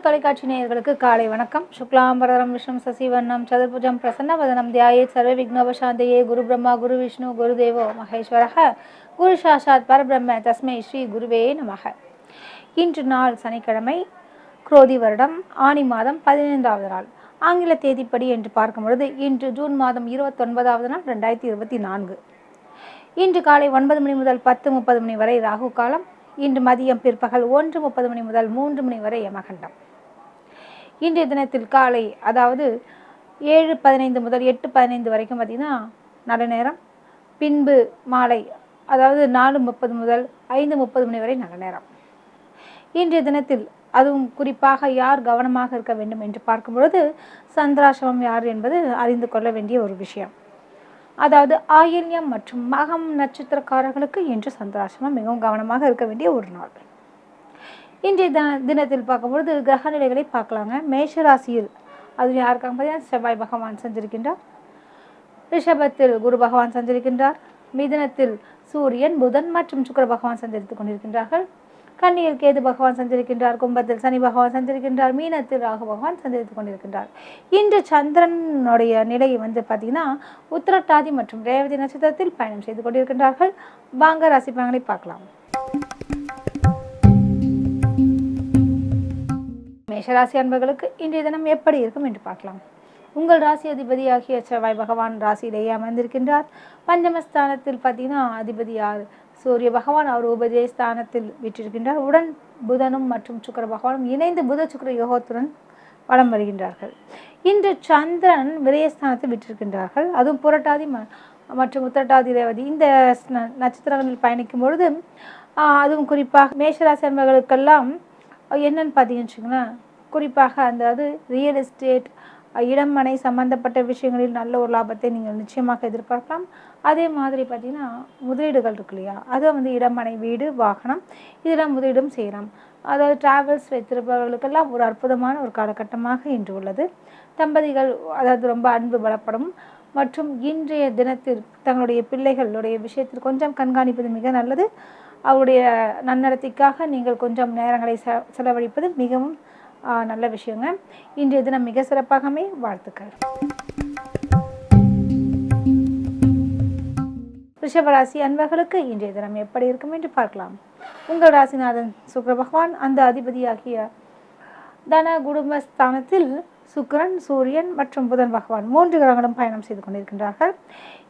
உங்கள் தொலைக்காட்சி நேயர்களுக்கு காலை வணக்கம். சுக்லாம்பரதரம் விஷ்ணு சசிவர்ணம் சதுர்புஜம் பிரசன்னவதனம் தியாயேத் சர்வ விக்னோபசாந்தயே. குரு பிரம்மா குரு விஷ்ணு குரு தேவோ மகேஸ்வரः குரு சாட்சாத் பரபிரம்ம தஸ்மை ஸ்ரீ குருவே நமக. இன்று நாள் சனிக்கிழமை, குரோதி வருடம் ஆனி மாதம் 15வது நாள். ஆங்கில தேதிப்படி என்று பார்க்கும் பொழுது இன்று ஜூன் மாதம் 29வது நாள் 2024. இன்று காலை 9 மணி முதல் 10:30 மணி வரை ராகு காலம். இன்று மதியம் பிற்பகல் 1:30 மணி முதல் 3 மணி வரை யமகண்டம். இன்றைய தினத்தில் காலை அதாவது 7:15 முதல் 8:15 வரைக்கும் பார்த்திங்கன்னா நல்ல நேரம். பின்பு மாலை அதாவது 4:30 முதல் 5:30 மணி வரை நல்ல நேரம். இன்றைய தினத்தில் அதுவும் குறிப்பாக யார் கவனமாக இருக்க வேண்டும் என்று பார்க்கும் பொழுது சந்திராசிரமம் யார் என்பது அறிந்து கொள்ள வேண்டிய ஒரு விஷயம். அதாவது ஆயில்யம் மற்றும் மகம் நட்சத்திரக்காரர்களுக்கு இன்று சந்திராசிரமம் மிகவும் கவனமாக இருக்க வேண்டிய ஒரு நாள். இன்றைய தினத்தில் பார்க்கும்பொழுது கிரக நிலைகளை பார்க்கலாங்க. மேஷராசியில் அது யாருக்காக பார்த்தீங்கன்னா செவ்வாய் பகவான் சஞ்சரிக்கின்றார். ரிஷபத்தில் குரு பகவான் சஞ்சரிக்கின்றார். மிதுனத்தில் சூரியன் புதன் மற்றும் சுக்கிர பகவான் சஞ்சரித்துக் கொண்டிருக்கின்றார்கள். கன்னியில் கேது பகவான் சஞ்சரிக்கின்றார். கும்பத்தில் சனி பகவான் சஞ்சரிக்கின்றார். மீனத்தில் ராகு பகவான் சஞ்சரித்துக் கொண்டிருக்கின்றார். இன்று சந்திரனுடைய நிலை பார்த்தீங்கன்னா உத்திரட்டாதி மற்றும் ரேவதி நட்சத்திரத்தில் பயணம் செய்து கொண்டிருக்கின்றார்கள். வாங்க ராசி பலன்களை பார்க்கலாம். மேஷராசி அன்பர்களுக்கு இன்றைய தினம் எப்படி இருக்கும் என்று பார்க்கலாம். உங்கள் ராசி அதிபதியாகிய செவ்வாய் பகவான் ராசியிலேயே அமர்ந்திருக்கின்றார். பஞ்சமஸ்தானத்தில் பார்த்தீங்கன்னா அதிபதி யார்? சூரிய பகவான். அவர் உபஜய ஸ்தானத்தில் விற்றிருக்கின்றார். உடன் புதனும் மற்றும் சுக்கிர பகவானும் இணைந்து புத சுக்கிர யோகத்துடன் வலம் வருகின்றார்கள். இன்று சந்திரன் விரயஸ்தானத்தில் விற்றிருக்கின்றார்கள். அதுவும் புரட்டாதி மற்றும் உத்திரட்டாதி ரேவதி இந்த நட்சத்திரங்களில் பயணிக்கும் பொழுது அதுவும் குறிப்பாக மேஷராசி அன்பர்களுக்கெல்லாம் என்னன்னு பார்த்தீங்கன்னு வச்சுக்கோங்களேன், குறிப்பாக அதாவது ரியல் எஸ்டேட் இடம் மனை சம்பந்தப்பட்ட விஷயங்களில் நல்ல ஒரு லாபத்தை நீங்கள் நிச்சயமாக எதிர்பார்க்கலாம். அதே மாதிரி பார்த்தீங்கன்னா முதலீடுகள் இருக்கு இல்லையா, அதை இடமனை வீடு வாகனம் இதெல்லாம் முதலீடும் செய்யலாம். அதாவது டிராவல்ஸ் வைத்திருப்பவர்களுக்கெல்லாம் ஒரு அற்புதமான ஒரு காலகட்டமாக இன்று உள்ளது. தம்பதிகள் அதாவது ரொம்ப அன்பு பலப்படும் மற்றும் இன்றைய தினத்தில் தங்களுடைய பிள்ளைகளுடைய விஷயத்தில் கொஞ்சம் கண்காணிப்பது மிக நல்லது. அவருடைய நன்னடத்தைக்காக நீங்கள் கொஞ்சம் நேரங்களை செலவழிப்பது மிகவும் நல்ல விஷயங்க. இன்றைய தினம் மிக சிறப்பாகவே வாழ்த்துக்கள். ரிஷபராசி அன்பர்களுக்கு இன்றைய தினம் எப்படி இருக்கும் என்று பார்க்கலாம். உங்கள் ராசிநாதன் சுக்கிர பகவான் அந்த அதிபதியாகிய தன குடும்பஸ்தானத்தில் சுக்கிரன் சூரியன் மற்றும் புதன் பகவான் 3 கிரகங்களும் பயணம் செய்து கொண்டிருக்கின்றார்கள்.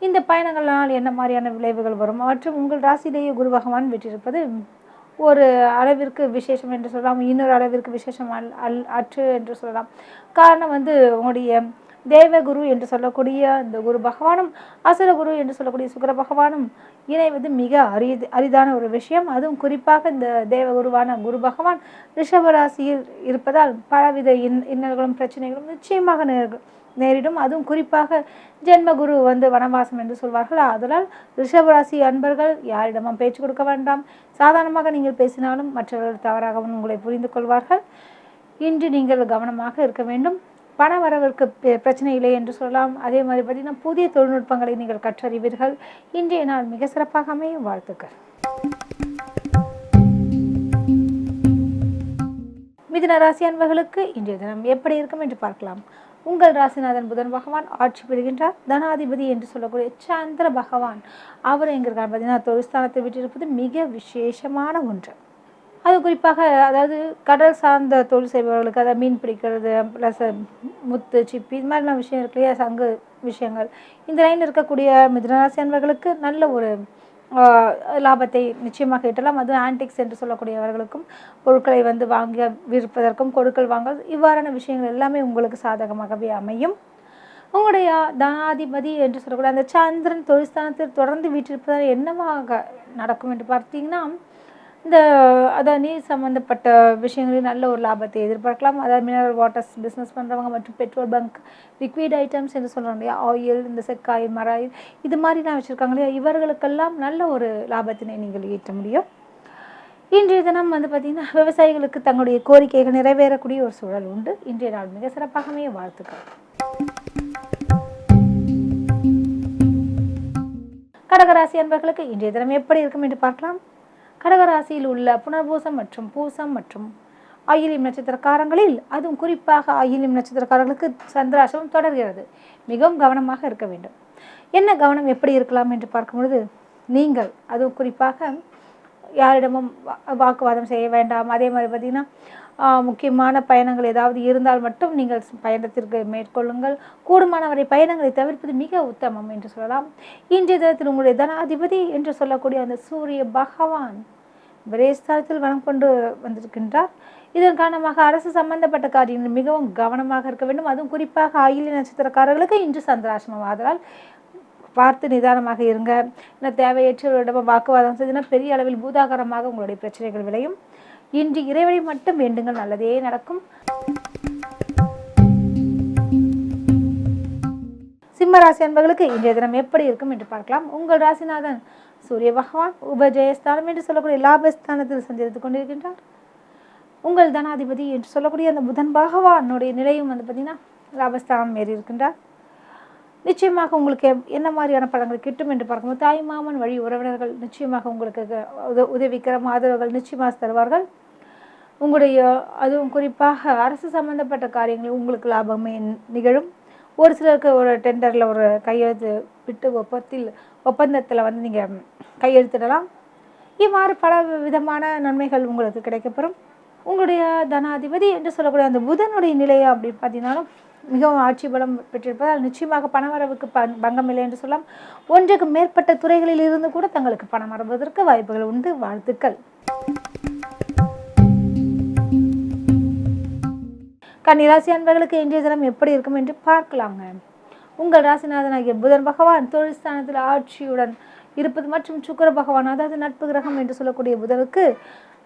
இந்த பயணங்களால் என்ன மாதிரியான விளைவுகள் வரும் மற்றும் உங்கள் ராசியிலேயே குரு பகவான் விட்டிருப்பது ஒரு அளவிற்கு விசேஷம் என்று சொல்லலாம், இன்னொரு அளவிற்கு விசேஷம் அற்று என்று சொல்லலாம். காரணம் உங்களுடைய தேவகுரு என்று சொல்லக்கூடிய இந்த குரு பகவானும் அசுரகுரு என்று சொல்லக்கூடிய சுக்கிர பகவானும் இணைவது மிக அரிதான ஒரு விஷயம். அதுவும் குறிப்பாக இந்த தேவகுருவான குரு பகவான் ரிஷபராசியில் இருப்பதால் பலவித இன்னல்களும் பிரச்சனைகளும் நிச்சயமாக நேரிடும். அதுவும் குறிப்பாக ஜென்மகுரு வனவாசம் என்று சொல்வார்கள். அதனால் ரிஷபராசி அன்பர்கள் யாரிடமும் பேச்சு கொடுக்க வேண்டாம். சாதாரணமாக நீங்கள் பேசினாலும் மற்றவர்கள் தவறாகவும் உங்களை புரிந்து கொள்வார்கள். இன்று நீங்கள் கவனமாக இருக்க வேண்டும். பண வரவிற்கு பிரச்சனை இல்லை என்று சொல்லலாம். அதே மாதிரி பார்த்தீங்கன்னா புதிய தொழில்நுட்பங்களை நீங்கள் கற்றறிவீர்கள். இன்றைய நாள் மிக சிறப்பாக அமைய வாழ்த்துக்கள். மிதுன ராசி அன்பர்களுக்கு இன்றைய தினம் எப்படி இருக்கும் என்று பார்க்கலாம். உங்கள் ராசிநாதன் புதன் பகவான் ஆட்சி பெறுகின்றார். தனாதிபதி என்று சொல்லக்கூடிய சந்திர பகவான் அவர் எங்க இருக்கார் பார்த்தீங்கன்னா தொழில்ஸ்தானத்தை விட்டிருப்பது மிக விசேஷமான ஒன்று. அது குறிப்பாக அதாவது கடல் சார்ந்த தொழில் செய்பவர்களுக்கு, அதாவது மீன் பிடிக்கிறது ப்ளஸ் முத்து சிப்பி இது மாதிரிலாம் விஷயம் இருக்கு இல்லையா, சங்கு விஷயங்கள், இந்த லைனில் இருக்கக்கூடிய மிதுனராசி அன்பர்களுக்கு நல்ல ஒரு லாபத்தை நிச்சயமாக ஈட்டலாம். அதுவும் ஆன்டிக்ஸ் என்று சொல்லக்கூடியவர்களுக்கும் பொருட்களை வாங்க விற்பதற்கும் கொடுக்கல் வாங்கல் இவ்வாறான விஷயங்கள் எல்லாமே உங்களுக்கு சாதகமாகவே அமையும். உங்களுடைய தனாதிபதி என்று சொல்லக்கூடிய அந்த சந்திரன் தொழில்ஸ்தானத்தில் தொடர்ந்து வீற்றிருப்பதால் என்னவாக நடக்கும் என்று பார்த்தீங்கன்னா அதாவது நீர் சம்மந்தப்பட்ட விஷயங்களில் நல்ல ஒரு லாபத்தை எதிர்பார்க்கலாம். அதாவது மினரல் வாட்டர்ஸ் பிஸ்னஸ் பண்ணுறவங்க மற்றும் பெட்ரோல் பங்க் லிக்விட் ஐட்டம்ஸ் என்று சொல்கிறாங்க இல்லையா, ஆயில், இந்த செக்காயில் மராயில் இது மாதிரிலாம் வச்சுருக்காங்க இல்லையா, இவர்களுக்கெல்லாம் நல்ல ஒரு லாபத்தினை நீங்கள் ஈட்ட முடியும். இன்றைய தினம் பார்த்திங்கன்னா விவசாயிகளுக்கு தங்களுடைய கோரிக்கைகள் நிறைவேறக்கூடிய ஒரு சூழல் உண்டு. இன்றைய நாள் மிக சிறப்பாகவே வாழ்த்துக்கள். கடகராசி அன்பர்களுக்கு இன்றைய தினம் எப்படி இருக்கும் என்று பார்க்கலாம். கடகராசியில் உள்ள புனர்பூசம் மற்றும் பூசம் மற்றும் ஆயில்யம் நட்சத்திரக்காரங்களில் அதுவும் குறிப்பாக ஆயில்யம் நட்சத்திரக்காரர்களுக்கு சந்திராசிரமம் தொடர்கிறது. மிகவும் கவனமாக இருக்க வேண்டும். என்ன கவனம் எப்படி இருக்கலாம் என்று பார்க்கும்பொழுது, நீங்கள் அதுவும் குறிப்பாக யாரிடமும் வாக்குவாதம் செய்ய வேண்டாம். அதே மாதிரி பார்த்திங்கன்னா முக்கியமான பயணங்கள் ஏதாவது இருந்தால் மட்டும் நீங்கள் பயணத்திற்கு மேற்கொள்ளுங்கள். கூடுமானவரை பயணங்களை தவிர்ப்பது மிக உத்தமம் என்று சொல்லலாம். இன்றைய தினத்தில் உங்களுடைய தனாதிபதி என்று சொல்லக்கூடிய அந்த சூரிய பகவான் விரயஸ்தானத்தில் வனம் கொண்டு வந்திருக்கின்றார். இதன் காரணமாக அரசு சம்பந்தப்பட்ட காரியங்கள் மிகவும் கவனமாக இருக்க வேண்டும். அதுவும் குறிப்பாக ஆயில்ய நட்சத்திரக்காரர்களுக்கு இன்று சந்திராசிரமம். ஆதலால் பார்த்து நிதானமாக இருங்க. இன்னும் தேவையற்றவரிடம் வாக்குவாதம் செய்தனா பெரிய அளவில் பூதாகரமாக உங்களுடைய பிரச்சனைகள் விளையும். இன்று இறைவனை மட்டும் வேண்டுங்கள், நல்லதே நடக்கும். சிம்ம ராசி அன்பர்களுக்கு இன்றைய தினம் எப்படி இருக்கும் என்று பார்க்கலாம். உங்கள் ராசிநாதன் சூரிய பகவான் உபஜயஸ்தானம் என்று சொல்லக்கூடிய லாபஸ்தானத்தில் சஞ்சரித்துக் கொண்டிருக்கின்றார். உங்கள் தனாதிபதி என்று சொல்லக்கூடிய அந்த புதன் பகவானுடைய நிலையும் வந்து பார்த்தீங்கன்னா லாபஸ்தானம் ஏறி இருக்கின்றார். நிச்சயமாக உங்களுக்கு என்ன மாதிரியான பலன்கள் கிட்டும் என்று பார்க்கும்போது, தாய் மாமன் வழி உறவினர்கள் நிச்சயமாக உங்களுக்கு உதவிக்கிற ஆதரவுகள் நிச்சயமாக தருவார்கள். உங்களுடைய அதுவும் குறிப்பாக அரசு சம்பந்தப்பட்ட காரியங்கள் உங்களுக்கு லாபமே நிகழும். ஒரு சிலருக்கு ஒரு டெண்டரில் ஒரு கையெழுத்து விட்டு ஒப்பந்தத்தில் வந்து நீங்கள் கையெழுத்திடலாம். இவ்வாறு பல விதமான நன்மைகள் உங்களுக்கு கிடைக்கப்பெறும். உங்களுடைய தனாதிபதி என்று சொல்லக்கூடிய அந்த புதனுடைய நிலையை அப்படி பார்த்தீங்கன்னாலும் மிகவும் ஆட்சி பலம் பெற்றிருப்பதால் நிச்சயமாக பணவரவுக்கு பங்கம் இல்லை என்று சொல்லலாம். ஒன்றுக்கு மேற்பட்ட துறைகளில் இருந்து கூட தங்களுக்கு பணம் வருவதற்கு வாய்ப்புகள் உண்டு. வாழ்த்துக்கள். கன்னிராசி அன்பர்களுக்கு இன்றைய தினம் எப்படி இருக்கும் என்று பார்க்கலாங்க. உங்கள் ராசிநாதனாகிய புதன் பகவான் தொழில் ஸ்தானத்தில் ஆட்சியுடன் இருப்பது மற்றும் சுக்கிர பகவான் அதாவது நட்பு கிரகம் என்று சொல்லக்கூடிய புதனுக்கு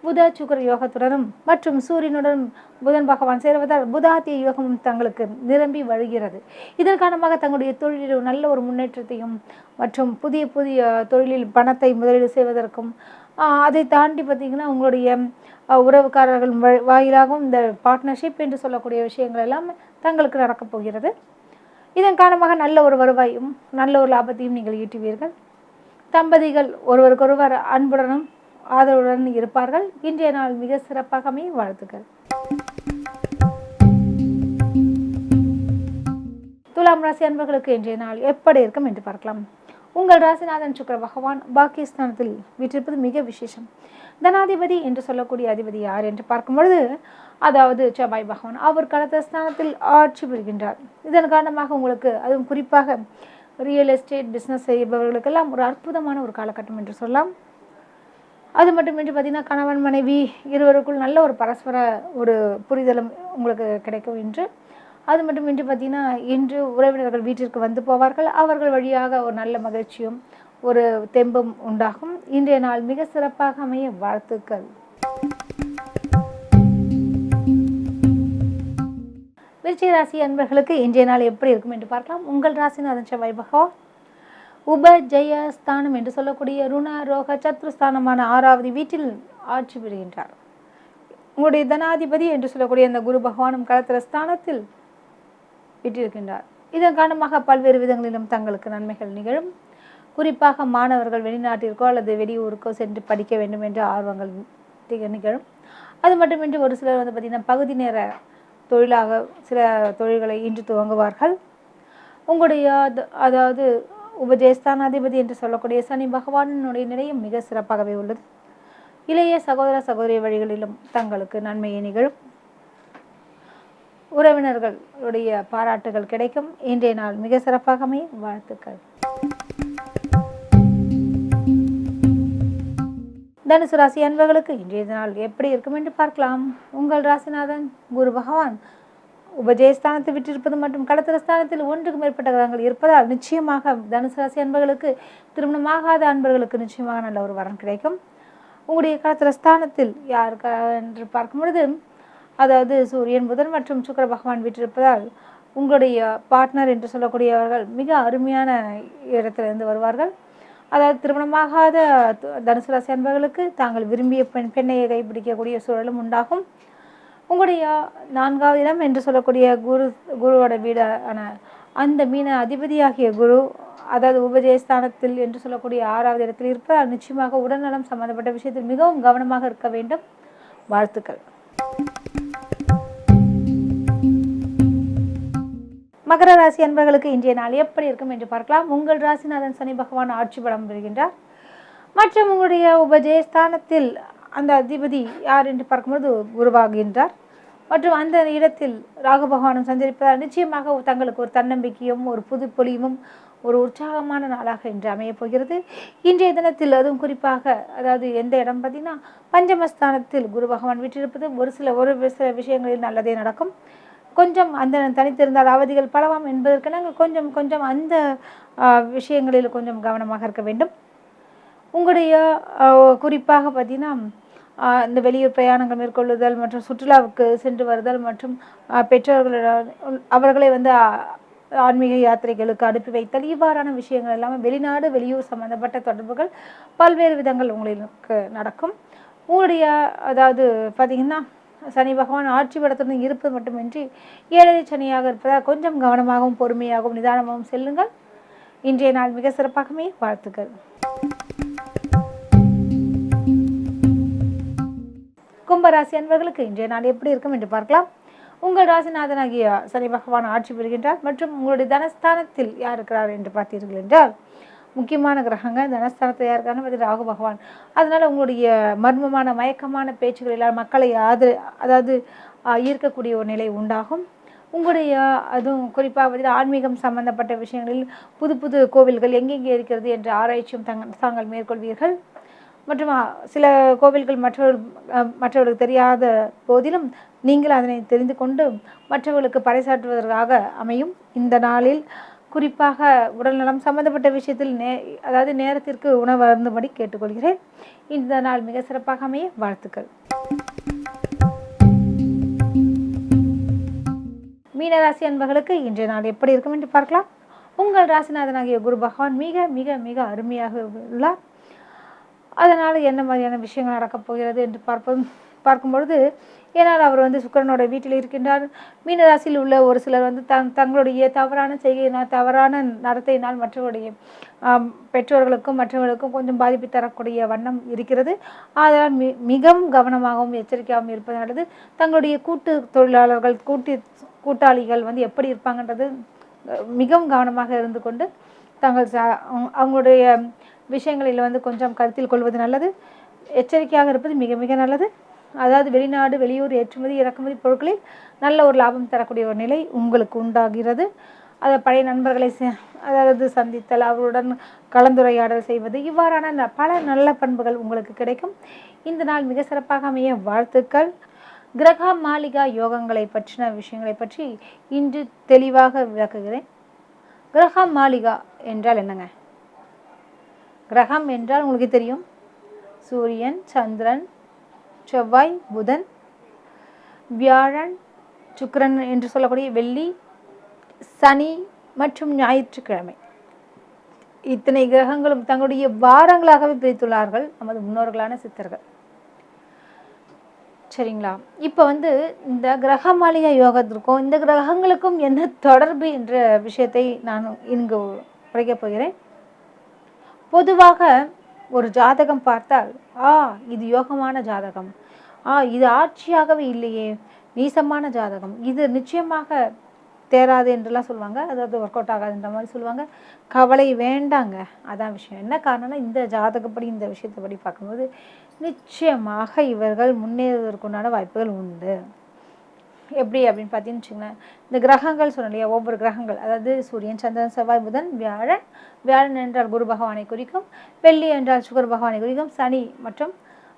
புத சுக்கிர யோகத்துடனும் மற்றும் சூரியனுடன் புதன் பகவான் சேருவதால் புதாத்திய யோகமும் தங்களுக்கு நிரம்பி வழிகிறது. இதன் காரணமாக தங்களுடைய தொழிலில் நல்ல ஒரு முன்னேற்றத்தையும் மற்றும் புதிய புதிய தொழிலில் பணத்தை முதலீடு செய்வதற்கும் அதை தாண்டி பார்த்திங்கன்னா உங்களுடைய உறவுக்காரர்கள் வாயிலாகவும் இந்த பார்ட்னர்ஷிப் என்று சொல்லக்கூடிய விஷயங்கள் எல்லாம் தங்களுக்கு நடக்கப் போகிறது. இதன் காரணமாக நல்ல ஒரு வருவாயும் நல்ல ஒரு லாபத்தையும் நீங்கள் ஈட்டுவீர்கள். தம்பதிகள் ஒருவருக்கொருவர் அன்புடனும் ஆதரவுடன் இருப்பார்கள். இன்றைய நாள் மிக சிறப்பாக அமைய வாழ்த்துக்கள். துலாம் ராசி அன்பர்களுக்கு இன்றைய நாள் எப்படி இருக்கும் என்று பார்க்கலாம். உங்கள் ராசிநாதன் சுக்கிர பகவான் பாக்கியஸ்தானத்தில் வீற்றிருப்பது மிக விசேஷம். தனாதிபதி என்று சொல்லக்கூடிய அதிபதி யார் என்று பார்க்கும் பொழுது அதாவது செவ்வாய் பகவான் அவர் கடத்தஸ்தானத்தில் ஆட்சி புரிகின்றார். இதன் காரணமாக உங்களுக்கு அதுவும் குறிப்பாக ரியல் எஸ்டேட் பிஸ்னஸ் செய்பவர்களுக்கெல்லாம் ஒரு அற்புதமான ஒரு காலகட்டம் என்று சொல்லலாம். அது மட்டுமின்றி பார்த்திங்கன்னா கணவன் மனைவி இருவருக்குள் நல்ல ஒரு பரஸ்பர ஒரு புரிதலும் உங்களுக்கு கிடைக்கும் என்று. அது மட்டுமின்றி பார்த்திங்கன்னா இன்று உறவினர்கள் வீட்டிற்கு வந்து போவார்கள். அவர்கள் வழியாக ஒரு நல்ல மகிழ்ச்சியும் ஒரு தெம்பும் உண்டாகும். இன்றைய நாள் மிக சிறப்பாக அமைய வாழ்த்துக்கள். விருச்சிக ராசி அன்பர்களுக்கு இன்றைய நாள் எப்படி இருக்கும் என்று பார்க்கலாம். உங்கள் ராசிநாதன் செவ்வாய் பகவான் உபஜயஸ்தானம் என்று சொல்லக்கூடிய ருண ரோக சத்ருஸ்தானமான 6வது வீட்டில் ஆட்சி பெறுகின்றார். உங்களுடைய தனாதிபதி என்று சொல்லக்கூடிய அந்த குரு பகவானும் களத்திர ஸ்தானத்தில் விட்டிருக்கின்றார். இதன் காரணமாக பல்வேறு விதங்களிலும் தங்களுக்கு நன்மைகள் நிகழும். குறிப்பாக மாணவர்கள் வெளிநாட்டிற்கோ அல்லது வெளியூருக்கோ சென்று படிக்க வேண்டும் என்ற ஆர்வங்கள் நிகழும். அது மட்டுமின்றி ஒரு சிலர் வந்து பார்த்திங்கன்னா பகுதி நேர தொழிலாக சில தொழில்களை இன்று துவங்குவார்கள். உங்களுடைய அதாவது உபஜயஸ்தானாதிபதி என்று சொல்லக்கூடிய சனி பகவானுடைய நிலையம் மிக சிறப்பாகவே உள்ளது. இளைய சகோதர சகோதரி வழிகளிலும் தங்களுக்கு நன்மையை நிகழும். உறவினர்களுடைய பாராட்டுகள் கிடைக்கும். இன்றைய நாள் மிக சிறப்பாக அமைய வாழ்த்துக்கள். தனுசு ராசி அன்பர்களுக்கு இன்றைய நாள் எப்படி இருக்கும் என்று பார்க்கலாம். உங்கள் ராசிநாதன் குரு பகவான் உபஜயஸ்தானத்தை விட்டிருப்பது மற்றும் கடத்திரஸ்தானத்தில் ஒன்றுக்கு மேற்பட்ட கிரகங்கள் இருப்பதால் நிச்சயமாக தனுசு ராசி அன்பர்களுக்கு திருமணமாகாத அன்பர்களுக்கு நிச்சயமாக நல்ல ஒரு வரன் கிடைக்கும். உங்களுடைய கடத்திரஸ்தானத்தில் யாருக்கு என்று பார்க்கும் பொழுது அதாவது சூரியன் புதன் மற்றும் சுக்கிர பகவான் வீற்றிருப்பதால் உங்களுடைய பார்ட்னர் என்று சொல்லக்கூடியவர்கள் மிக அருமையான இடத்திலிருந்து வருவார்கள். அதாவது திருமணமாகாத தனுசு ராசி அன்பர்களுக்கு தாங்கள் விரும்பிய பெண்ணையை கைப்பிடிக்கக்கூடிய சூழலும் உண்டாகும். உங்களுடைய 4வது இடம் என்று சொல்லக்கூடிய குருவோட வீடான அந்த மீன அதிபதியாகிய குரு அதாவது உபஜயஸ்தானத்தில் என்று சொல்லக்கூடிய 6வது இடத்தில் இருப்பதால் நிச்சயமாக உடல்நலம் சம்பந்தப்பட்ட விஷயத்தில் மிகவும் கவனமாக இருக்க வேண்டும். வாழ்த்துக்கள். மகர ராசி அன்பர்களுக்கு இன்றைய நாள் எப்படி இருக்கும் என்று பார்க்கலாம். உங்கள் ராசிநாதன் சனி பகவான் ஆட்சி பலம் பெறுகின்றார். மற்றும் உங்களுடைய உபஜயஸ்தானத்தில் அந்த அதிபதி யார் என்று பார்க்கும்போது குருவாகின்றார். மற்றும் அந்த இடத்தில் ராகு பகவானும் சஞ்சரிப்பதால் நிச்சயமாக தங்களுக்கு ஒரு தன்னம்பிக்கையும் ஒரு புது பொலிவும் ஒரு உற்சாகமான நாளாக இன்று அமையப் போகிறது. இன்றைய தினத்தில் அதுவும் குறிப்பாக அதாவது எந்த இடம் பார்த்தீங்கன்னா பஞ்சமஸ்தானத்தில் குரு பகவான் வீற்றிருப்பது ஒரு சில விஷயங்களில் நல்லதே நடக்கும். கொஞ்சம் அந்த தனித்திருந்தால் அவதிகள் பலவாம் என்பதற்கு நாங்கள் கொஞ்சம் அந்த விஷயங்களில் கொஞ்சம் கவனமாக இருக்க வேண்டும். உங்களுடைய குறிப்பாக பார்த்தீங்கன்னா இந்த வெளியூர் பிரயாணங்கள் மேற்கொள்ளுதல் மற்றும் சுற்றுலாவுக்கு சென்று வருதல் மற்றும் அவர்களை ஆன்மீக யாத்திரைகளுக்கு அனுப்பி வைத்தல் இவ்வாறான விஷயங்கள் எல்லாமே வெளிநாடு வெளியூர் சம்பந்தப்பட்ட தொடர்புகள் பல்வேறு விதங்கள் உங்களுக்கு நடக்கும். உங்களுடைய அதாவது பார்த்தீங்கன்னா சனி பகவான் ஆட்சி படத்துடன் இருப்பது மட்டுமின்றி 7 சனியாக இருப்பதால் கொஞ்சம் கவனமாகவும் பொறுமையாகவும் நிதானமாகவும் செல்லுங்கள். இன்றைய நாள் மிக சிறப்பாகவே வாழ்த்துக்கள். கும்பராசி அன்பர்களுக்கு இன்றைய நாள் எப்படி இருக்கும் என்று பார்க்கலாம். உங்கள் ராசிநாதனாகிய சனி பகவான் ஆட்சி பெறுகின்றார். மற்றும் உங்களுடைய தனஸ்தானத்தில் யார் இருக்கிறார் என்று பார்த்தீர்கள் என்றால் முக்கியமான கிரகங்கள் தனஸ்தானத்தில் யார் இருக்காருன்னு ராகு பகவான். அதனால் உங்களுடைய மர்மமான மயக்கமான பேச்சுகளில் மக்களை அதாவது ஈர்க்கக்கூடிய ஒரு நிலை உண்டாகும். உங்களுடைய அதுவும் குறிப்பாக பார்த்தீங்கன்னா ஆன்மீகம் சம்பந்தப்பட்ட விஷயங்களில் புது கோவில்கள் எங்கெங்கே இருக்கிறது என்ற ஆராய்ச்சியும் தாங்கள் மேற்கொள்வீர்கள். மற்றும் சில கோவில்கள் மற்றவர்களுக்கு தெரியாத போதிலும் நீங்கள் அதனை தெரிந்து கொண்டு மற்றவர்களுக்கு பறைசாற்றுவதற்காக அமையும். இந்த நாளில் குறிப்பாக உடல்நலம் சம்பந்தப்பட்ட விஷயத்தில் அதாவது நேரத்திற்கு உணவு அருந்தும்படி கேட்டுக்கொள்கிறேன். இந்த நாள் மிக சிறப்பாக அமைய வாழ்த்துக்கள். மீனராசி அன்பர்களுக்கு இன்றைய நாள் எப்படி இருக்கும் என்று பார்க்கலாம். உங்கள் ராசிநாதனாகிய குரு பகவான் மிக மிக மிக அருமையாக உள்ளார். அதனால் என்ன மாதிரியான விஷயங்கள் நடக்கப் போகிறது என்று பார்க்கும்பொழுது ஏன்னால் அவர் சுக்கிரனோட வீட்டில் இருக்கின்றார். மீனராசியில் உள்ள ஒரு சிலர் தங்களுடைய தவறான செய்கையினால் தவறான நடத்தையினால் மற்றவருடைய பெற்றோர்களுக்கும் மற்றவர்களுக்கும் கொஞ்சம் பாதிப்பு தரக்கூடிய வண்ணம் இருக்கிறது. அதனால் மிகவும் கவனமாகவும் எச்சரிக்கையாகவும் இருப்பது நல்லது. தங்களுடைய தொழிலாளர்கள் கூட்டாளிகள் எப்படி இருப்பாங்கன்றது மிகவும் கவனமாக இருந்து கொண்டு அவங்களுடைய விஷயங்களில் கொஞ்சம் கருத்தில் கொள்வது நல்லது. எச்சரிக்கையாக இருப்பது மிக மிக நல்லது. அதாவது வெளிநாடு வெளியூர் ஏற்றுமதி இறக்குமதி பொருட்களில் நல்ல ஒரு லாபம் தரக்கூடிய ஒரு நிலை உங்களுக்கு உண்டாகிறது. அதை பழைய நண்பர்களை சந்தித்தல் அவருடன் கலந்துரையாடல் செய்வது இவ்வாறான பல நல்ல பண்புகள் உங்களுக்கு கிடைக்கும். இந்த நாள் மிக சிறப்பாக அமைய வாழ்த்துக்கள். கிரக மாளிகா யோகங்களை பற்றின விஷயங்களை பற்றி இன்று தெளிவாக விளக்குகிறேன். கிரக மாளிகா என்றால் என்னங்க? கிரகம் என்றால் உங்களுக்கு தெரியும், சூரியன், சந்திரன், செவ்வாய், புதன், வியாழன், சுக்கிரன் என்று சொல்லக்கூடிய வெள்ளி, சனி மற்றும் ஞாயிற்றுக்கிழமை இத்தனை கிரகங்களும் தங்களுடைய வாரங்களாகவே பிரித்துள்ளார்கள் நமது முன்னோர்களான சித்தர்கள். சரிங்களா? இப்போ இந்த கிரக மாளிகை யோகத்திற்கும் இந்த கிரகங்களுக்கும் என்ன தொடர்பு என்ற விஷயத்தை நான் இங்கு உரைக்கப் போகிறேன். பொதுவாக ஒரு ஜாதகம் பார்த்தால் இது யோகமான ஜாதகம், இது ஆட்சியாகவே இல்லையே, நீசமான ஜாதகம், இது நிச்சயமாக தேராது என்றெல்லாம் சொல்லுவாங்க. அதாவது ஒர்க் அவுட் ஆகாதுன்ற மாதிரி சொல்லுவாங்க. கவலை வேண்டாங்க. அதான் விஷயம். என்ன காரணம்னா இந்த ஜாதகப்படி இந்த விஷயத்தைப்படி பார்க்கும்போது நிச்சயமாக இவர்கள் முன்னேறுவதற்குண்டான வாய்ப்புகள் உண்டு. எப்படி அப்படின்னு பார்த்தீங்கன்னு வச்சுங்களேன், இந்த கிரகங்கள் சொன்னோம் இல்லையா, ஒவ்வொரு கிரகங்கள் அதாவது சூரியன், சந்திரன், செவ்வாய், புதன், வியாழன் என்றால் குரு பகவானை குறிக்கும், வெள்ளி என்றால் சுக்கர பகவானை குறிக்கும், சனி மற்றும்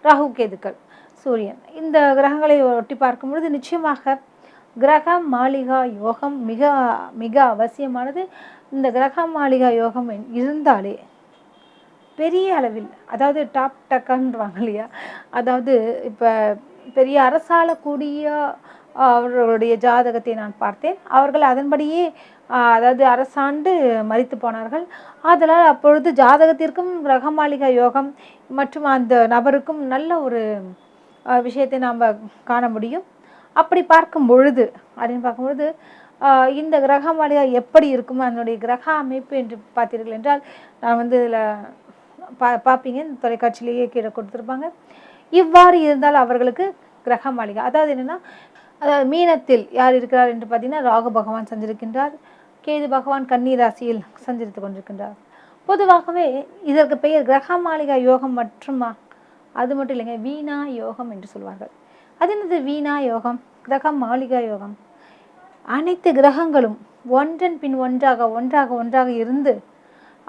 ராகு கேதுக்கள், சூரியன், இந்த கிரகங்களை ஒட்டி பார்க்கும்பொழுது நிச்சயமாக கிரக மாளிகா யோகம் மிக மிக அவசியமானது. இந்த கிரக மாளிகா யோகம் இருந்தாலே பெரிய அளவில் அதாவது டாப் டக்குன்றாங்க இல்லையா, அதாவது இப்போ பெரிய அரசாளக்கூடிய அவர்களுடைய ஜாதகத்தை நான் பார்த்தேன். அவர்கள் அதன்படியே அதாவது அரசாண்டு மரித்து போனார்கள். அதனால் அப்பொழுது ஜாதகத்திற்கும் கிரக மாளிகா யோகம் மற்றும் அந்த நபருக்கும் நல்ல ஒரு விஷயத்தை நாம் காண முடியும். அப்படி பார்க்கும் பொழுது இந்த கிரக மாளிகா எப்படி இருக்குமோ அதனுடைய கிரக அமைப்பு என்று பார்த்தீர்கள் என்றால் நான் இதில் பார்ப்பீங்க, இந்த தொலைக்காட்சியிலேயே கீழே கொடுத்துருப்பாங்க. இவ்வாறு இருந்தால் அவர்களுக்கு கிரக மாளிகை அதாவது என்னென்னா, அதாவது மீனத்தில் யார் இருக்கிறார் என்று பார்த்தீங்கன்னா ராகு பகவான் சஞ்சரிக்கின்றார். கேது பகவான் கன்னி ராசியில் சஞ்சரித்து கொண்டிருக்கின்றார். பொதுவாகவே இதற்கு பெயர் கிரக மாளிகா யோகம் மட்டுமா? அது மட்டும் இல்லைங்க, வீணா யோகம் என்று சொல்வார்கள். அது என்னது வீணா யோகம், கிரக மாளிகா யோகம்? அனைத்து கிரகங்களும் ஒன்றன் பின் ஒன்றாக ஒன்றாக ஒன்றாக இருந்து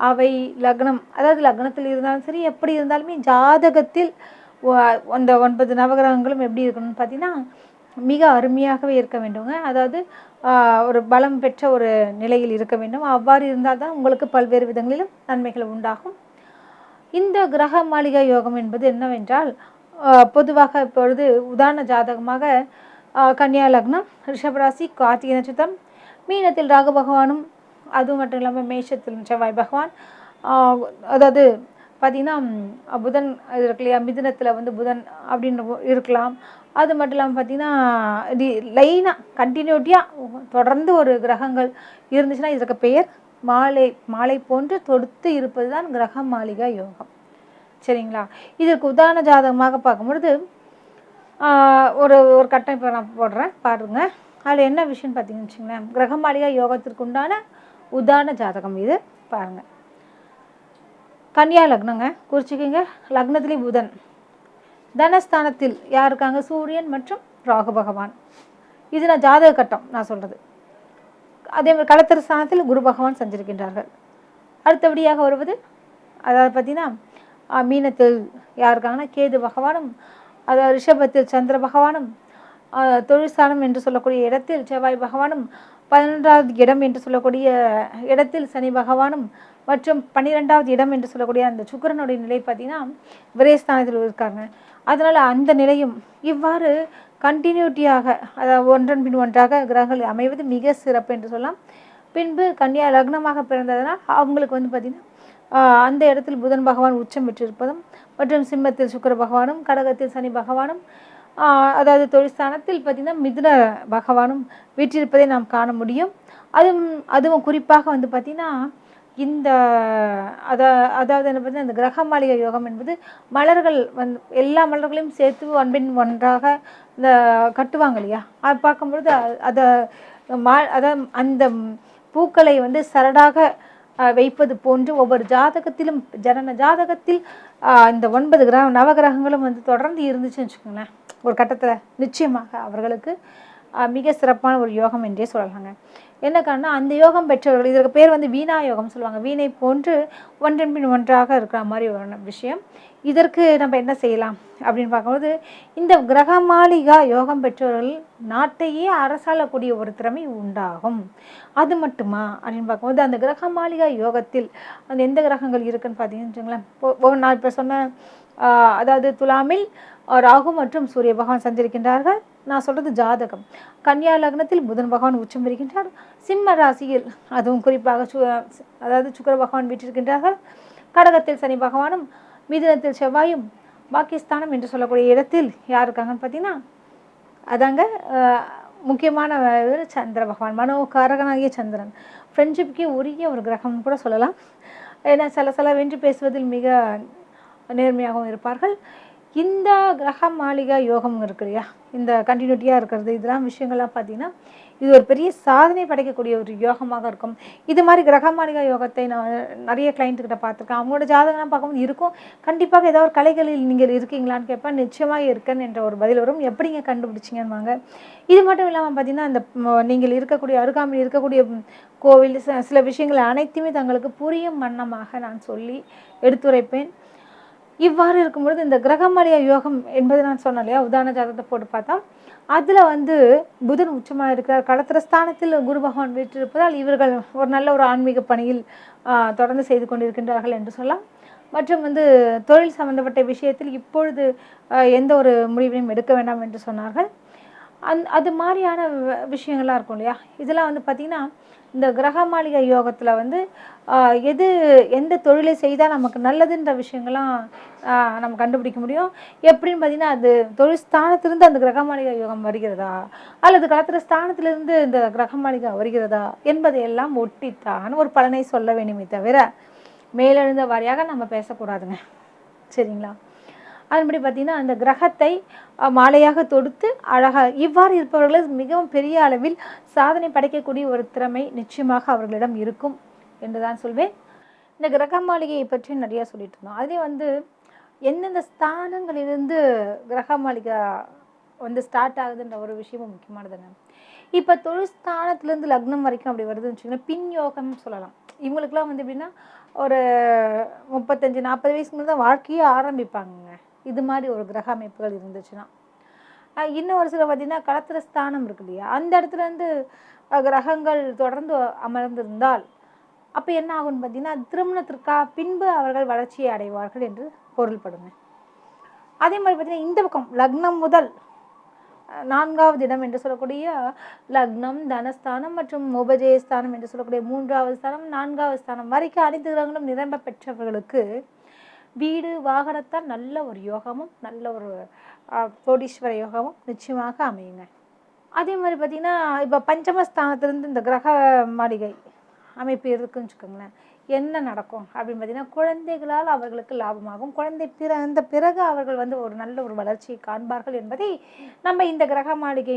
அவை லக்னம், அதாவது லக்னத்தில் இருந்தாலும் சரி, எப்படி இருந்தாலுமே ஜாதகத்தில் அந்த 9 நவகிரகங்களும் எப்படி இருக்கணும்னு பார்த்தீங்கன்னா மிக அருமையாகவே இருக்க வேண்டுங்க. அதாவது ஒரு பலம் பெற்ற ஒரு நிலையில் இருக்க வேண்டும். அவ்வாறு இருந்தால் தான் உங்களுக்கு பல்வேறு விதங்களிலும் நன்மைகள் உண்டாகும். இந்த கிரக மாளிகை யோகம் என்பது என்னவென்றால், பொதுவாக இப்பொழுது உதாரண ஜாதகமாக கன்னியா லக்னம், ரிஷபராசி, கார்த்திகை நட்சத்திரம், மீனத்தில் ராகு பகவானும், அதுவும் மட்டும் இல்லாமல் மேஷத்தில் செவ்வாய் பகவான், அதாவது பார்த்திங்கன்னா புதன் இருக்கு இல்லையா, மிதுனத்தில் வந்து புதன் அப்படின்னு இருக்கலாம். அது மட்டும் இல்லாமல் பார்த்திங்கன்னா இது லைனாக கண்டினியூட்டியாக தொடர்ந்து ஒரு கிரகங்கள் இருந்துச்சுன்னா இதற்கு பெயர் மாலை போன்று தொடுத்து இருப்பது தான் கிரக மாளிகா யோகம். சரிங்களா? இதற்கு உதாரண ஜாதகமாக பார்க்கும்பொழுது ஒரு ஒரு கட்டம் இப்போ நான் போடுறேன் பாருங்கள். அதில் என்ன விஷயம்னு பார்த்தீங்கன்னு வச்சுங்களேன், கிரக மாளிகா யோகத்திற்கு உண்டான உதாரண ஜாதகம் இது பாருங்கள். கன்னியா லக்னங்க குறிச்சிக்கிங்க. லக்னத்திலே புதன், தனஸ்தானத்தில் யார் இருக்காங்க? சூரியன் மற்றும் ராகு பகவான். இது நான் ஜாதக கட்டம் நான் சொல்கிறது. அதே மாதிரி களத்திர ஸ்தானத்தில் குரு பகவான் சஞ்சரிக்கின்றார்கள். அடுத்தபடியாக வருவது அதாவது பார்த்திங்கன்னா மீனத்தில் யார் இருக்காங்கன்னா கேது பகவானும், அதாவது ரிஷபத்தில் சந்திர பகவானும், தொழில் ஸ்தானம் என்று சொல்லக்கூடிய இடத்தில் செவ்வாய் பகவானும், 11வது இடம் என்று சொல்லக்கூடிய இடத்தில் சனி பகவானும், மற்றும் 12வது இடம் என்று சொல்லக்கூடிய அந்த சுக்கிரனுடைய நிலை பார்த்திங்கன்னா விரயஸ்தானத்தில் இருக்காங்க. அதனால் அந்த நிலையும் இவ்வாறு கண்டினியூட்டியாக, அதாவது ஒன்றன் பின் ஒன்றாக கிரகங்கள் அமைவது மிக சிறப்பு என்று சொல்லலாம். பின்பு கன்னியா லக்னமாக பிறந்ததனால் அவங்களுக்கு வந்து பார்த்திங்கன்னா அந்த இடத்தில் புதன் பகவான் உச்சம் பெற்றிருப்பதும், மற்றும் சிம்மத்தில் சுக்கிர பகவானும், கடகத்தில் சனி பகவானும், அதாவது தொழிற்ஸ்தானத்தில் பார்த்திங்கன்னா மிதுன பகவானும் வீற்றிருப்பதை நாம் காண முடியும். அதுவும் குறிப்பாக வந்து பார்த்திங்கன்னா இந்த அதாவது என்ன பார்த்தீங்கன்னா இந்த கிரக மாளிகை யோகம் என்பது மலர்கள் வந்து எல்லா மலர்களையும் சேர்த்து ஒன்பின் ஒன்றாக இந்த கட்டுவாங்க இல்லையா, அது பார்க்கும்பொழுது அதாவது அந்த பூக்களை வந்து சரடாக வைப்பது போன்று ஒவ்வொரு ஜாதகத்திலும் ஜனன ஜாதகத்தில் இந்த 9 நவகிரகங்களும் வந்து தொடர்ந்து இருந்துச்சுன்னு வச்சுக்கோங்களேன், ஒரு கட்டத்தில் நிச்சயமாக அவர்களுக்கு மிக சிறப்பான ஒரு யோகம் என்றே சொல்லலாங்க. என்ன காரணம், அந்த யோகம் பெற்றவர்கள், இதற்கு பேர் வந்து வீணா யோகம் சொல்லுவாங்க. வீணை போன்று ஒன்றன் பின் ஒன்றாக இருக்கிற மாதிரி ஒரு விஷயம். இதற்கு நம்ம என்ன செய்யலாம் அப்படின்னு பார்க்கும்போது, இந்த கிரக மாளிகா யோகம் பெற்றவர்கள் நாட்டையே அரசாளக்கூடிய ஒரு திறமை உண்டாகும். அது மட்டுமா அப்படின்னு பார்க்கும்போது, அந்த கிரக மாளிகா யோகத்தில் அந்த எந்த கிரகங்கள் இருக்குன்னு பார்த்தீங்கன்னு வச்சுங்களேன், நான் இப்போ சொன்ன அதாவது துலாமில் ராகு மற்றும் சூரிய பகவான் சஞ்சரிக்கின்றார்கள். நான் சொல்கிறது ஜாதகம். கன்னியா லக்னத்தில் புதன் பகவான் உச்சம் பெறுகின்றார். சிம்ம ராசியில் அதுவும் குறிப்பாக அதாவது சுக்கிர பகவான் வீற்றிருக்கின்றார்கள். கடகத்தில் சனி பகவானும், மிதுனத்தில் செவ்வாயும், பாகிஸ்தானம் என்று சொல்லக்கூடிய இடத்தில் யார் இருக்காங்கன்னு பார்த்தீங்கன்னா அதாங்க முக்கியமான சந்திர பகவான், மனோகாரகனாகிய சந்திரன். ஃப்ரெண்ட்ஷிப்கே உரிய ஒரு கிரகம்னு கூட சொல்லலாம். ஏன்னா சில வென்று பேசுவதில் மிக நேர்மையாகவும் இருப்பார்கள். இந்த கிரக மாளிகா யோகம் இருக்கு இல்லையா, இந்த கண்டினியூட்டியாக இருக்கிறது, இதெல்லாம் விஷயங்கள்லாம் பார்த்திங்கன்னா இது ஒரு பெரிய சாதனை படைக்கக்கூடிய ஒரு யோகமாக இருக்கும். இது மாதிரி கிரக மாளிகா யோகத்தை நான் நிறைய கிளைண்ட்டுக்கிட்ட பார்த்துருக்கேன். அவங்களோட ஜாதகம்லாம் பார்க்கும்போது இருக்கும், கண்டிப்பாக ஏதாவது ஒரு கலைகளில் நீங்கள் இருக்கீங்களான்னு கேட்பேன். நிச்சயமாக இருக்கேன்னு என்ற ஒரு பதில் வரும். எப்படிங்க கண்டுபிடிச்சிங்கன்னுவாங்க. இது மட்டும் இல்லாமல் பார்த்திங்கன்னா இந்த நீங்கள் இருக்கக்கூடிய அருகாமையில் இருக்கக்கூடிய கோவில் சில விஷயங்கள் அனைத்துமே தங்களுக்கு புரியும் வண்ணமாக நான் சொல்லி எடுத்துரைப்பேன். இவ்வாறு இருக்கும்பொழுது இந்த கிரக மாளிகா யோகம் என்பது நான் சொன்னேன் இல்லையா, உதாரண ஜாதகத்தை போட்டு பார்த்தா அதில் வந்து புதன் உச்சமாக இருக்கிறார். களத்திர ஸ்தானத்தில் குரு பகவான் வீற்றிருப்பதால் இவர்கள் ஒரு நல்ல ஒரு ஆன்மீக பணியில் தொடர்ந்து செய்து கொண்டிருக்கின்றார்கள் என்று சொல்லலாம். மற்றும் வந்து தொழில் சம்பந்தப்பட்ட விஷயத்தில் இப்பொழுது எந்த ஒரு முடிவையும் எடுக்க வேண்டாம் என்று சொன்னார்கள். அது மாதிரியான விஷயங்கள்லாம் இருக்கும் இல்லையா, இதெல்லாம் வந்து பார்த்திங்கன்னா இந்த கிரக மாளிகை யோகத்தில் வந்து எந்த தொழிலை செய்தால் நமக்கு நல்லதுன்ற விஷயங்கள்லாம் நம்ம கண்டுபிடிக்க முடியும். எப்படின்னு பார்த்திங்கன்னா அது தொழில் ஸ்தானத்திலிருந்து அந்த கிரக மாளிகை யோகம் வருகிறதா, அல்லது களத்திர ஸ்தானத்திலிருந்து இந்த கிரக மாளிகை வருகிறதா என்பதையெல்லாம் ஒட்டித்தான் ஒரு பலனை சொல்ல வேண்டுமே தவிர மேலெழுந்த வாரியாக நம்ம பேசக்கூடாதுங்க. சரிங்களா? அதன்படி பார்த்திங்கன்னா அந்த கிரகத்தை மாலையாக தொடுத்து அழகாக இவ்வாறு இருப்பவர்கள் மிகவும் பெரிய அளவில் சாதனை படைக்கக்கூடிய ஒரு திறமை நிச்சயமாக அவர்களிடம் இருக்கும் என்று தான் சொல்வேன். இந்த கிரக மாளிகையை பற்றி நிறையா சொல்லிட்டு இருந்தோம். அதே எந்தெந்த ஸ்தானங்களிலிருந்து கிரக மாளிகை ஸ்டார்ட் ஆகுதுன்ற ஒரு விஷயமும் முக்கியமானதுங்க. இப்போ தொழில் ஸ்தானத்துலேருந்து லக்னம் வரைக்கும் அப்படி வருதுன்னு வச்சுக்கோங்க, பின் யோகம்னு சொல்லலாம். இவங்களுக்குலாம் எப்படின்னா ஒரு 35-40 வயசுக்கு மேலே தான் வாழ்க்கையே ஆரம்பிப்பாங்க. இது மாதிரி ஒரு கிரக அமைப்புகள் இருந்துச்சுன்னா. இன்னும் ஒரு சில பார்த்திங்கன்னா களத்திர ஸ்தானம் இருக்கு இல்லையா, அந்த இடத்துலேருந்து கிரகங்கள் தொடர்ந்து அமர்ந்திருந்தால் அப்போ என்ன ஆகும்னு பார்த்தீங்கன்னா திருமணத்திற்காக பின்பு அவர்கள் வளர்ச்சியை அடைவார்கள் என்று பொருள்படுங்க. அதே மாதிரி பார்த்தீங்கன்னா இந்த பக்கம் லக்னம் முதல் 4வது இடம் என்று சொல்லக்கூடிய லக்னம், தனஸ்தானம் மற்றும் உபஜயஸ்தானம் என்று சொல்லக்கூடிய 3வது ஸ்தானம், 4வது ஸ்தானம் வரைக்கும் அனைத்து கிரகங்களும் நிரம்ப பெற்றவர்களுக்கு வீடு வாகனத்தால் நல்ல ஒரு யோகமும் நல்ல ஒரு கோடீஸ்வர யோகமும் நிச்சயமாக அமையுங்க. அதே மாதிரி பார்த்திங்கன்னா இப்போ பஞ்சமஸ்தானத்திலிருந்து இந்த கிரக மாளிகை அமைப்பு இருக்குன்னு வச்சுக்கோங்களேன், என்ன நடக்கும் அப்படின்னு பார்த்தீங்கன்னா குழந்தைகளால் அவர்களுக்கு லாபமாகும். குழந்தை பிறந்த பிறகு அவர்கள் ஒரு நல்ல ஒரு வளர்ச்சியை காண்பார்கள் என்பதை நம்ம இந்த கிரக மாளிகை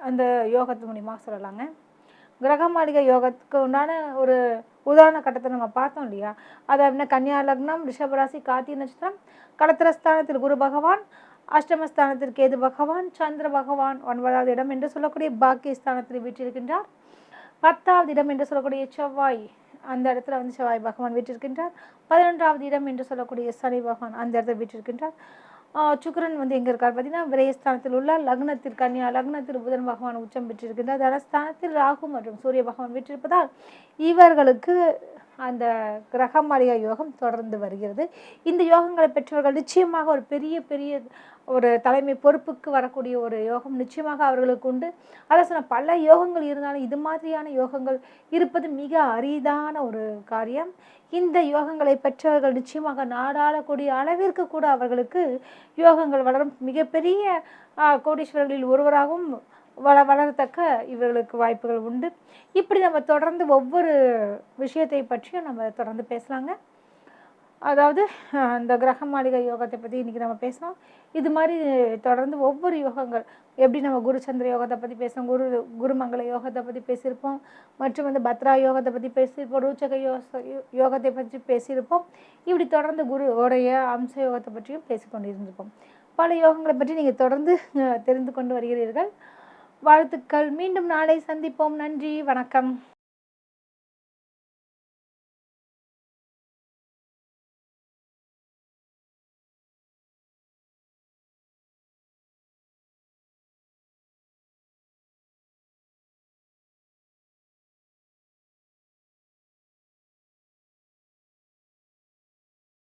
அந்த யோகத்து மூலியமாக சொல்லலாங்க. கிரக மாளிகை யோகத்துக்கு உண்டான ஒரு உதாரண கட்டத்தை நம்ம பார்த்தோம் இல்லையா, அது அப்படின்னா கன்னியா லக்னம், ரிஷபராசி, கார்த்திகை நட்சத்திரம், களத்திரஸ்தானத்தில் குரு பகவான், அஷ்டமஸ்தானத்தில் கேது பகவான், சந்திர பகவான் 9வது இடம் என்று சொல்லக்கூடிய பாக்கியஸ்தானத்தில் வீற்றிருக்கின்றார். 10வது இடம் என்று சொல்லக்கூடிய செவ்வாய், அந்த இடத்துல செவ்வாய் பகவான் வீற்றிருக்கின்றார். 11வது இடம் என்று சொல்லக்கூடிய சனி பகவான் அந்த இடத்துல வீற்றிருக்கின்றார். சுக்கிரன் எங்கே இருக்கார் பார்த்தீங்கன்னா விரயஸ்தானத்தில் உள்ள லக்னத்தில் கன்னியா லக்னத்தில் புதன் பகவான் உச்சம் பெற்றிருக்கின்றார். தனஸ்தானத்தில் ராகு மற்றும் சூரிய பகவான் வீற்றிருப்பதால் இவர்களுக்கு அந்த கிரக மாளிகை யோகம் தொடர்ந்து வருகிறது. இந்த யோகங்களை பெற்றவர்கள் நிச்சயமாக ஒரு பெரிய பெரிய ஒரு தலைமை பொறுப்புக்கு வரக்கூடிய ஒரு யோகம் நிச்சயமாக அவர்களுக்கு உண்டு. அதை சொன்ன பல யோகங்கள் இருந்தாலும் இது மாதிரியான யோகங்கள் இருப்பது மிக அரிதான ஒரு காரியம். இந்த யோகங்களை பெற்றவர்கள் நிச்சயமாக நாடாளக்கூடிய அளவிற்கு கூட அவர்களுக்கு யோகங்கள் வளரும். மிகப்பெரிய கோடீஸ்வரர்களில் ஒருவராகவும் வளரத்தக்க இவர்களுக்கு வாய்ப்புகள் உண்டு. இப்படி நம்ம தொடர்ந்து ஒவ்வொரு விஷயத்தை பற்றியும் நம்ம தொடர்ந்து பேசலாங்க. அதாவது இந்த கிரக மாளிகை யோகத்தை பற்றி இன்றைக்கி நம்ம பேசலாம். இது மாதிரி தொடர்ந்து ஒவ்வொரு யோகங்கள் எப்படி நம்ம குரு சந்திர யோகத்தை பற்றி பேசுகிறோம், குருமங்கள யோகத்தை பற்றி பேசியிருப்போம், மற்றும் பத்ரா யோகத்தை பற்றி பேசியிருப்போம், ரூச்சக யோகத்தை பற்றி பேசியிருப்போம். இப்படி தொடர்ந்து குருவோடைய அம்ச யோகத்தை பற்றியும் பேசிக்கொண்டிருந்திருப்போம். பல யோகங்களை பற்றி நீங்கள் தொடர்ந்து தெரிந்து கொண்டு வருகிறீர்கள். வாழ்த்துக்கள். மீண்டும் நாளை சந்திப்போம். நன்றி, வணக்கம்.